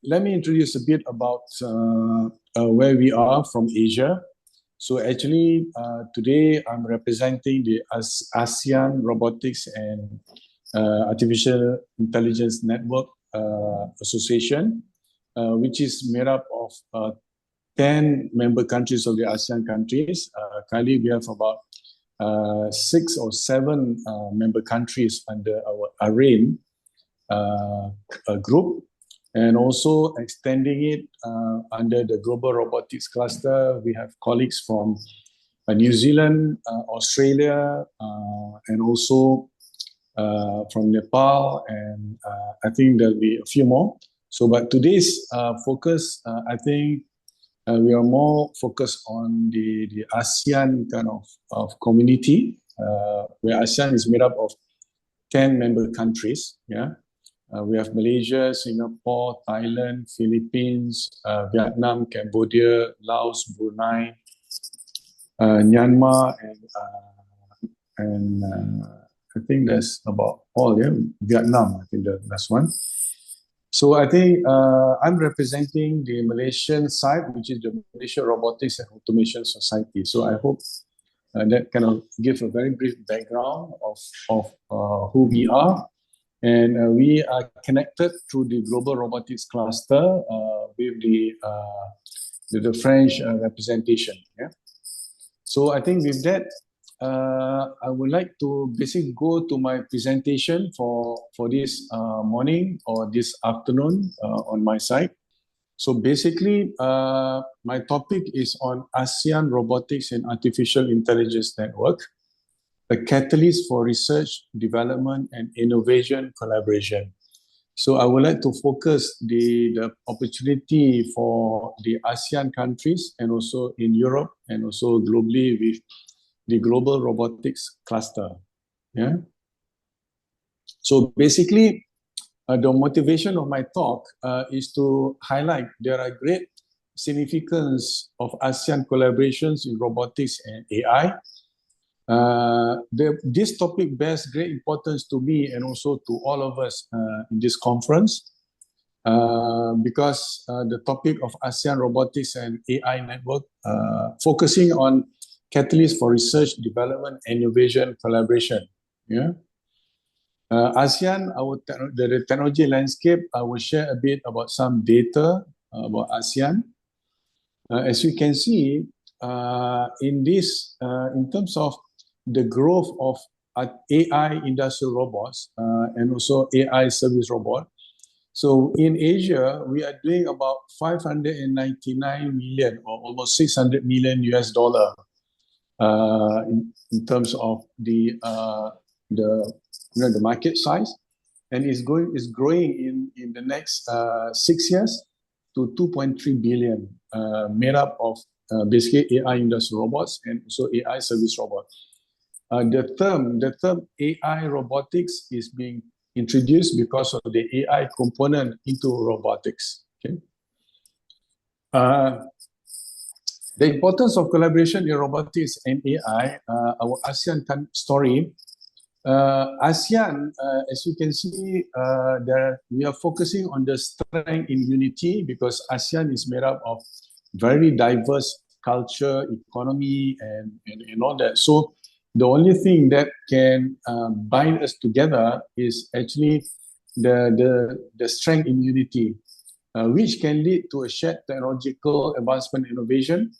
let me introduce a bit about where we are from Asia. So actually, today I'm representing the ASEAN Robotics and Artificial Intelligence Network Association, which is made up of 10 member countries of the ASEAN countries. Currently, we have about 6 or 7 member countries under our ARAIN group, and also extending it under the Global Robotics Cluster. We have colleagues from New Zealand, Australia, and also from Nepal, and I think there'll be a few more. So, but today's focus, I think we are more focused on the ASEAN kind of community, where ASEAN is made up of 10 member countries. Yeah, we have Malaysia, Singapore, Thailand, Philippines, Vietnam, Cambodia, Laos, Brunei, Myanmar, and I think that's about all. Yeah, Vietnam, I think the last one. So I think I'm representing the Malaysian side, which is the Malaysia Robotics and Automation Society. So I hope that kind of give a very brief background of who we are. And we are connected through the Global Robotics Cluster with the French representation. Yeah. So I think with that, I would like to basically go to my presentation for this morning or this afternoon on my side. So basically, my topic is on ASEAN Robotics and Artificial Intelligence Network, a catalyst for research, development, and innovation collaboration. So I would like to focus the opportunity for the ASEAN countries and also in Europe and also globally with the Global Robotics Cluster. Yeah. So basically, the motivation of my talk is to highlight there are great significance of ASEAN collaborations in robotics and AI. This topic bears great importance to me and also to all of us in this conference because the topic of ASEAN Robotics and AI Network focusing on catalyst for research, development, innovation, collaboration. Yeah. ASEAN, the technology landscape, I will share a bit about some data about ASEAN. As you can see, in this, in terms of the growth of AI industrial robots and also AI service robot. So in Asia, we are doing about 599 million or almost 600 million US dollar in terms of the market size, and is growing in the next 6 years to 2.3 billion, made up of basically AI industrial robots and also AI service robots. The term AI robotics is being introduced because of the AI component into robotics. Okay. The importance of collaboration in robotics and AI, our ASEAN story. ASEAN, as you can see, we are focusing on the strength in unity because ASEAN is made up of very diverse culture, economy, and all that. So the only thing that can bind us together is actually the strength in unity, which can lead to a shared technological advancement innovation.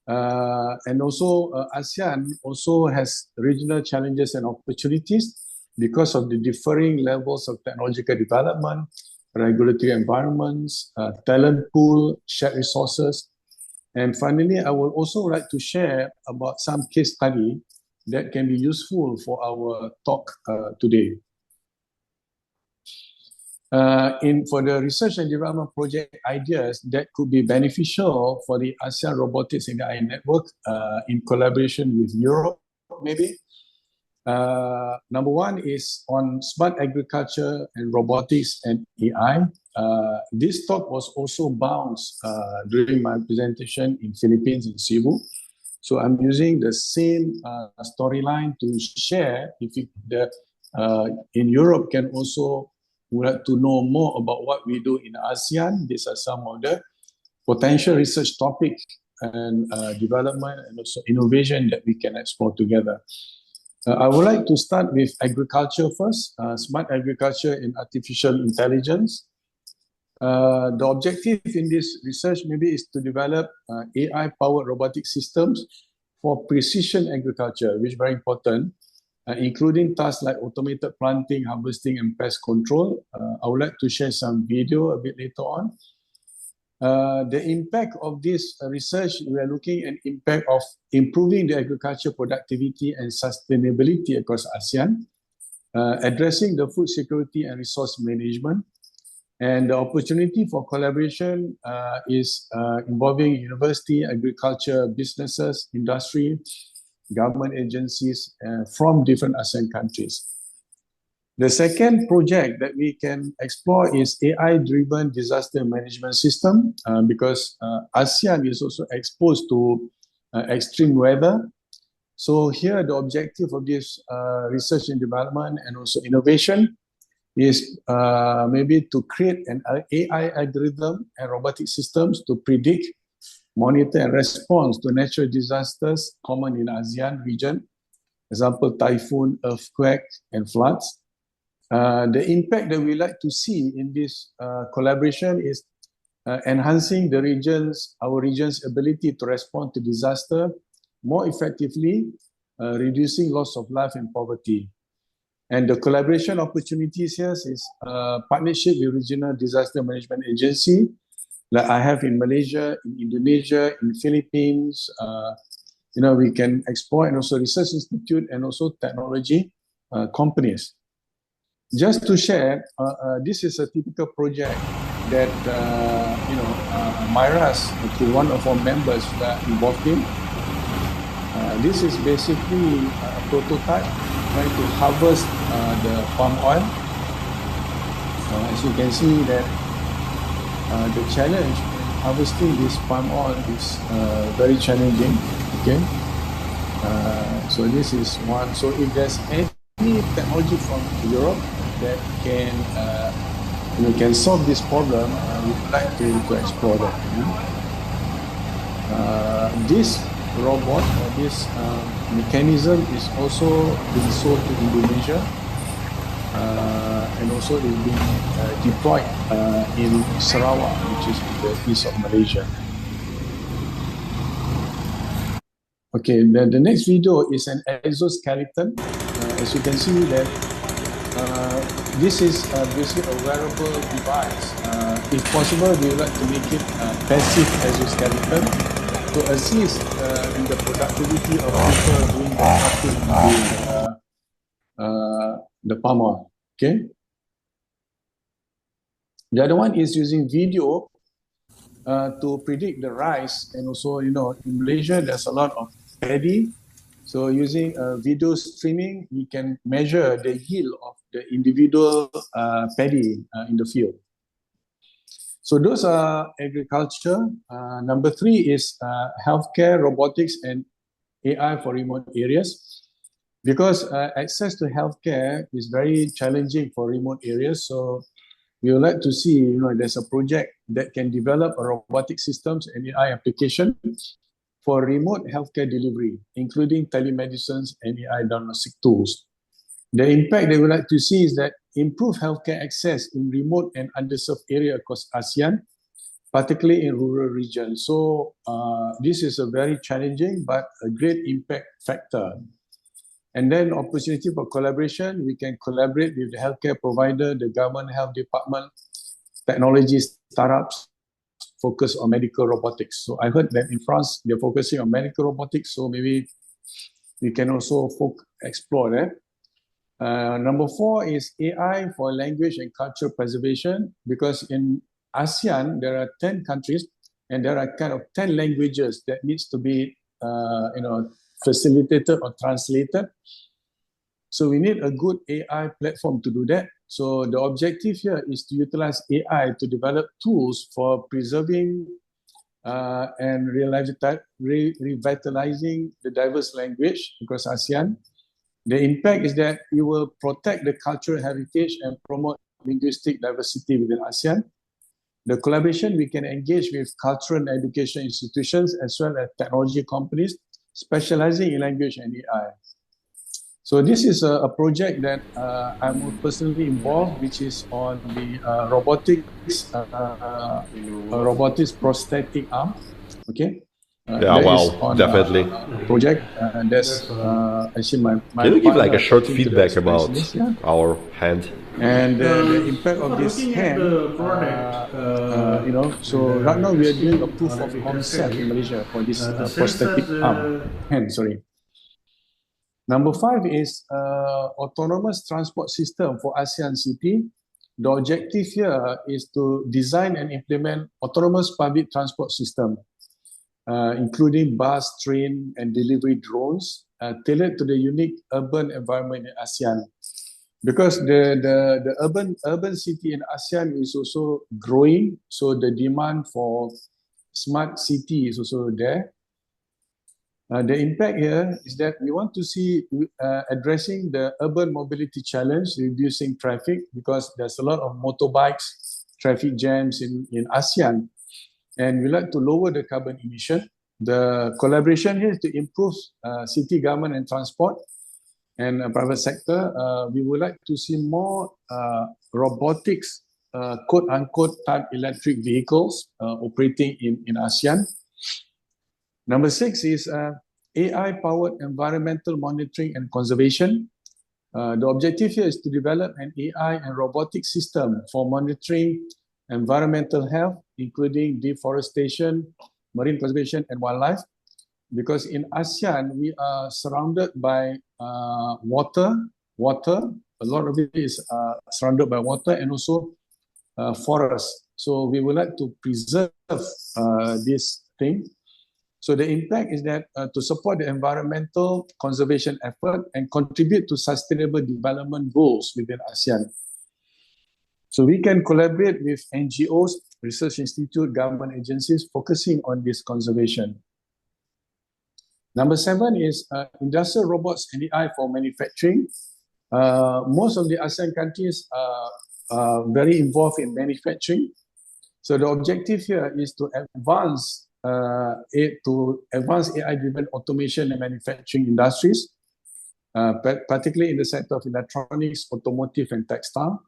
And also ASEAN also has regional challenges and opportunities because of the differing levels of technological development, regulatory environments, talent pool, shared resources. And finally, I would also like to share about some case study that can be useful for our talk today. For the research and development project ideas that could be beneficial for the ASEAN Robotics and AI Network in collaboration with Europe, maybe. Number one is on smart agriculture and robotics and AI. This talk was also bounced during my presentation in Philippines in Cebu. So I'm using the same storyline to share if in Europe can also would like to know more about what we do in ASEAN, these are some of the potential research topics and development and also innovation that we can explore together. I would like to start with agriculture first, smart agriculture and artificial intelligence. The objective in this research maybe is to develop AI-powered robotic systems for precision agriculture, which is very important, including tasks like automated planting, harvesting, and pest control. I would like to share some video a bit later on. The impact of this research, we are looking at impact of improving the agriculture productivity and sustainability across ASEAN, addressing the food security and resource management. And the opportunity for collaboration is involving university, agriculture, businesses, industry, government agencies from different ASEAN countries. The second project that we can explore is AI-driven disaster management system because ASEAN is also exposed to extreme weather. So here the objective of this research and development and also innovation is maybe to create an AI algorithm and robotic systems to predict, monitor and respond to natural disasters common in ASEAN region, example typhoon, earthquake and floods. The impact that we like to see in this collaboration is enhancing our region's ability to respond to disaster more effectively, reducing loss of life and poverty. And the collaboration opportunities here is partnership with regional disaster management agency, like I have in Malaysia, in Indonesia, in Philippines. We can explore, and also research institute and also technology companies. Just to share, this is a typical project that MyRAS, actually one of our members, are involved in. This is basically a prototype trying to harvest the palm oil. As you can see that the challenge in harvesting this palm oil is very challenging. Okay, so this is one. So if there's any technology from Europe that can solve this problem, we would like to explore that. This robot or this mechanism is also being sold to Indonesia and also is being deployed in Sarawak, which is in the east of Malaysia. Okay, the next video is an exoskeleton. As you can see that this is basically a wearable device. If possible, we would like to make it a passive exoskeleton to assist in the productivity of people doing the cutting the palm oil. Okay. The other one is using video to predict the rice, and also in Malaysia there's a lot of paddy. So using video streaming, we can measure the yield of the individual paddy in the field. So those are agriculture. Number 3 is healthcare, robotics, and AI for remote areas. Because access to healthcare is very challenging for remote areas, so we would like to see, there's a project that can develop a robotic systems and AI application for remote healthcare delivery, including telemedicine and AI diagnostic tools. The impact they would like to see is that improve healthcare access in remote and underserved areas across ASEAN, particularly in rural regions. So this is a very challenging but a great impact factor. And then opportunity for collaboration, we can collaborate with the healthcare provider, the government health department, technology startups, focus on medical robotics. So I heard that in France, they're focusing on medical robotics, so maybe we can also explore that. Number 4 is AI for language and culture preservation, because in ASEAN, there are 10 countries and there are kind of 10 languages that needs to be facilitated or translated. So we need a good AI platform to do that. So the objective here is to utilize AI to develop tools for preserving and revitalizing the diverse language across ASEAN. The impact is that it will protect the cultural heritage and promote linguistic diversity within ASEAN. The collaboration, we can engage with cultural and education institutions as well as technology companies specializing in language and AI. So this is a project that I'm personally involved, which is on the robotics prosthetic arm. Okay. Yeah, wow, definitely. Project, and that's actually my Can you give like a short feedback about our hand? And the impact of this hand, so right now we are doing a proof of concept in Malaysia for this prosthetic hand, sorry. Number 5 is autonomous transport system for ASEAN city. The objective here is to design and implement autonomous public transport system, including bus, train, and delivery drones, tailored to the unique urban environment in ASEAN. Because the urban city in ASEAN is also growing, so the demand for smart city is also there. The impact here is that we want to see addressing the urban mobility challenge, reducing traffic, because there's a lot of motorbikes, traffic jams in ASEAN, and we like to lower the carbon emission. The collaboration here is to improve city government and transport and private sector. We would like to see more robotics, quote-unquote, type electric vehicles operating in ASEAN. Number 6 is AI-powered environmental monitoring and conservation. The objective here is to develop an AI and robotics system for monitoring environmental health, including deforestation, marine conservation, and wildlife. Because in ASEAN, we are surrounded by water. A lot of it is surrounded by water, and also forests. So we would like to preserve this thing. So the impact is that to support the environmental conservation effort and contribute to sustainable development goals within ASEAN. So we can collaborate with NGOs, research institute, government agencies focusing on this conservation. Number 7 is industrial robots and AI for manufacturing. Most of the ASEAN countries are very involved in manufacturing. So the objective here is to advance AI-driven automation and manufacturing industries, particularly in the sector of electronics, automotive, and textile.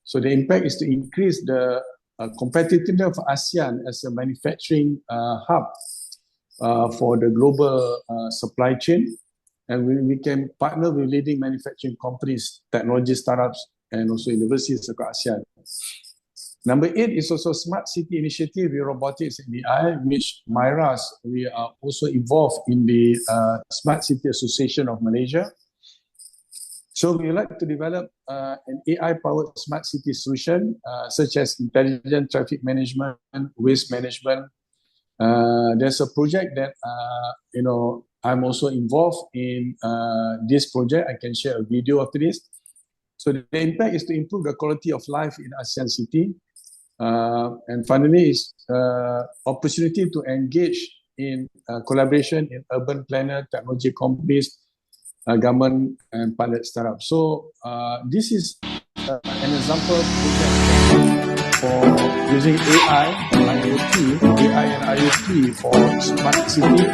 So the impact is to increase the competitiveness of ASEAN as a manufacturing hub for the global supply chain. And we can partner with leading manufacturing companies, technology startups, and also universities across ASEAN. Number 8 is also Smart City Initiative with Robotics and AI, which MyRAS, we are also involved in the Smart City Association of Malaysia. So we like to develop an AI-powered smart city solution, such as intelligent traffic management, waste management. There's a project that I'm also involved in this project. I can share a video after this. So the impact is to improve the quality of life in ASEAN city. And finally, is opportunity to engage in collaboration in urban planner, technology companies, government, and pilot startups. So this is an example project for using AI and IoT for smart city,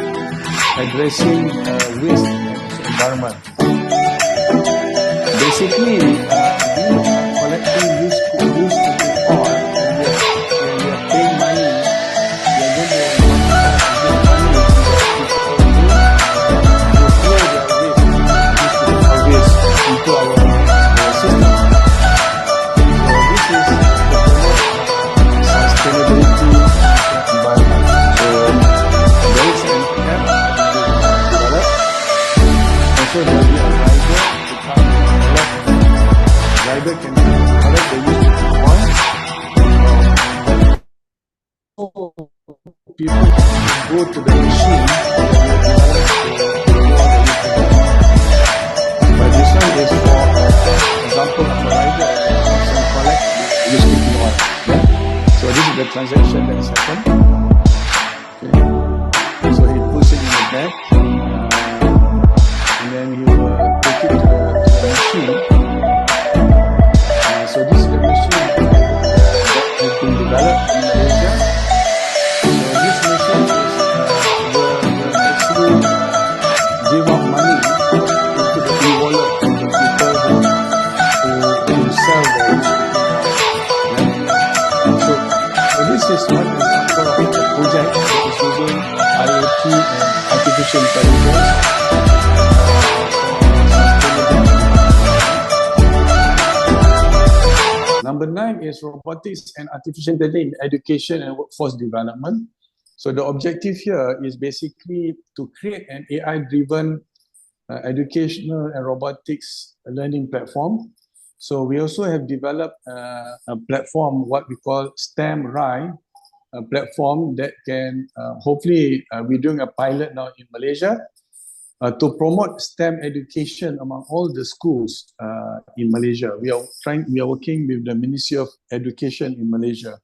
addressing waste and environment. Basically, we are collecting used cooking oil. People go to the machine, but this one is for example of a rider and collect used cooking oil. So this is the transaction that is happened. Okay. So he puts it in the bag, and then he will take it to the machine. So this is the machine. Number 9 is robotics and artificial intelligence in education and workforce development. So the objective here is basically to create an AI-driven educational and robotics learning platform. So we also have developed a platform, what we call STEM-RAI, a platform that can hopefully, we're doing a pilot now in Malaysia to promote STEM education among all the schools in Malaysia. We are working with the Ministry of Education in Malaysia.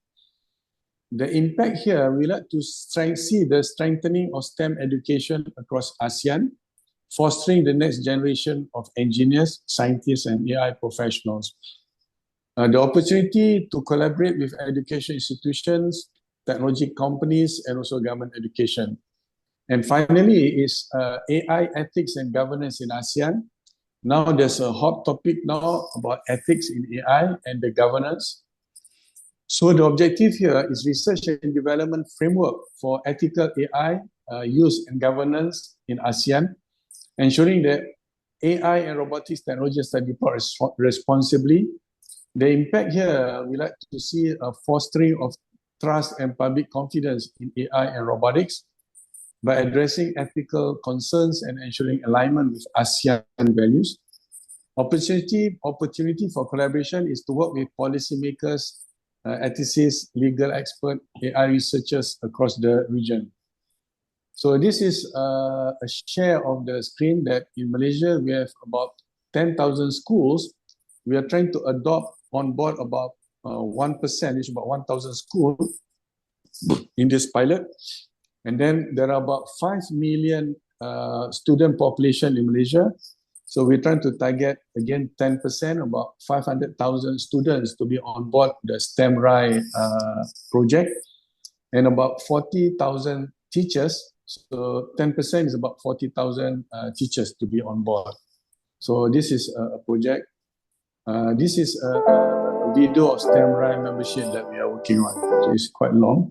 The impact here, we like to see the strengthening of STEM education across ASEAN, fostering the next generation of engineers, scientists, and AI professionals. The opportunity to collaborate with education institutions, technology companies, and also government education. And finally is AI ethics and governance in ASEAN. Now there's a hot topic now about ethics in AI and the governance. So the objective here is research and development framework for ethical AI use and governance in ASEAN, ensuring that AI and robotics technologies are deployed responsibly. The impact here, we like to see a fostering of trust and public confidence in AI and robotics by addressing ethical concerns and ensuring alignment with ASEAN values. Opportunity for collaboration is to work with policymakers, ethicists, legal experts, AI researchers across the region. So this is a share of the screen that in Malaysia, we have about 10,000 schools. We are trying to adopt on board about 1%, which is about 1,000 schools in this pilot. And then there are about 5 million student population in Malaysia. So we're trying to target, again, 10%, about 500,000 students to be on board the STEM-RAI project, and about 40,000 teachers. So 10% is about 40,000 teachers to be on board. So this is a project. This is a video of STEM-RAI membership that we are working on. So it's quite long.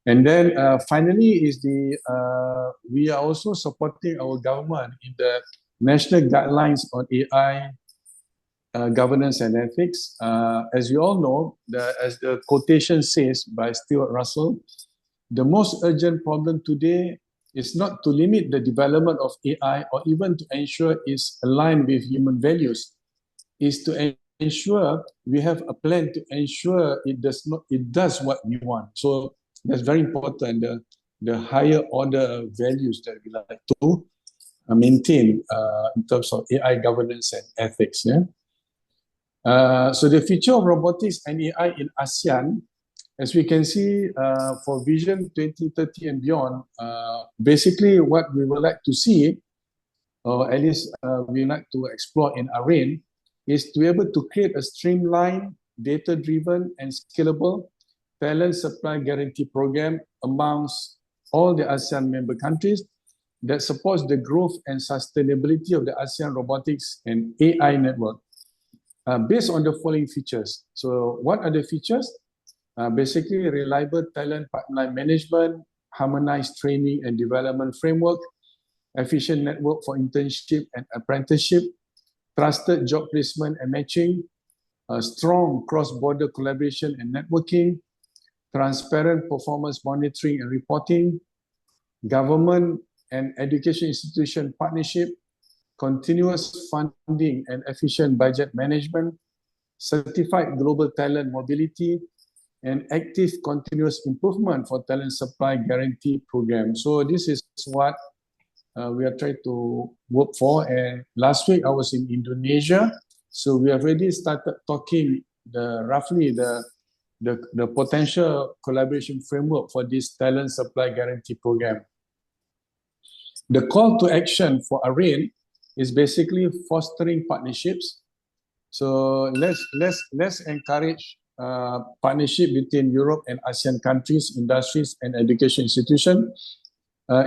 And then finally is we are also supporting our government in the national guidelines on AI governance and ethics. As you all know, as the quotation says by Stuart Russell, the most urgent problem today is not to limit the development of AI or even to ensure it's aligned with human values, is to ensure we have a plan to ensure it does what we want. So that's very important, the higher order values that we like to maintain in terms of AI governance and ethics. Yeah? So the future of robotics and AI in ASEAN, as we can see for Vision 2030 and beyond, basically what we would like to see, or at least we like to explore in ARAIN, is to be able to create a streamlined, data-driven and scalable talent supply guarantee program amongst all the ASEAN member countries that supports the growth and sustainability of the ASEAN robotics and AI network based on the following features. So what are the features? Basically, reliable talent pipeline management, harmonized training and development framework, efficient network for internship and apprenticeship, trusted job placement and matching, strong cross-border collaboration and networking, transparent performance monitoring and reporting, government and education institution partnership, continuous funding and efficient budget management, certified global talent mobility, and active continuous improvement for talent supply guarantee program. So this is what we are trying to work for. And last week I was in Indonesia, so we have already started talking roughly the potential collaboration framework for this talent supply guarantee program. The call to action for ARAIN is basically fostering partnerships. So let's encourage partnership between Europe and ASEAN countries, industries, and education institutions.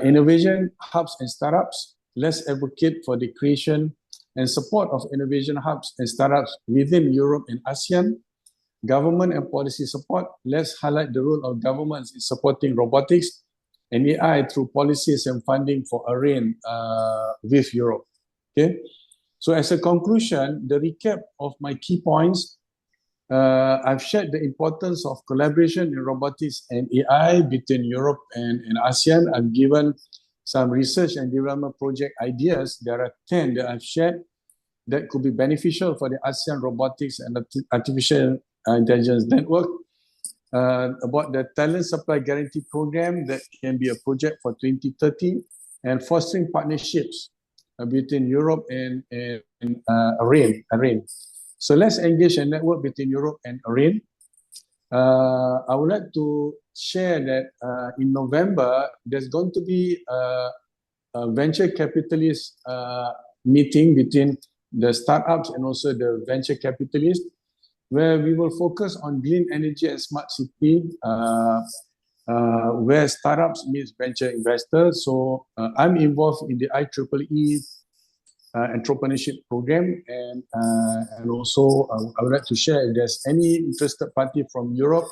Innovation hubs and startups. Let's advocate for the creation and support of innovation hubs and startups within Europe and ASEAN. Government and policy support. Let's highlight the role of governments in supporting robotics and AI through policies and funding for ARAIN with Europe. Okay. So as a conclusion, the recap of my key points I've shared the importance of collaboration in robotics and AI between Europe and ASEAN. I've given some research and development project ideas. There are 10 that I've shared that could be beneficial for the ASEAN Robotics and Artificial Intelligence Network. About the Talent Supply Guarantee Program that can be a project for 2030, and fostering partnerships between Europe and ARIN. So let's engage a network between Europe and ARIN. I would like to share that in November, there's going to be a venture capitalist meeting between the startups and also the venture capitalists, where we will focus on green energy and smart city, where startups meet venture investors. So I'm involved in the IEEE entrepreneurship program, and also I would like to share if there's any interested party from Europe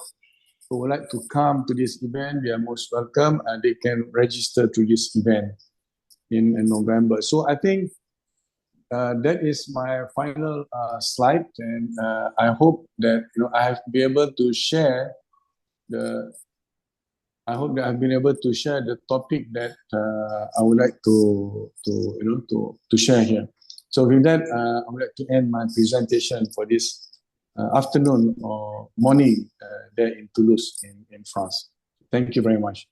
who would like to come to this event, they are most welcome, and they can register to this event in November. So I think that is my final slide, and I hope that I have been able to share the. I hope that I've been able to share the topic that I would like to share here. So with that, I would like to end my presentation for this afternoon or morning there in Toulouse in France. Thank you very much.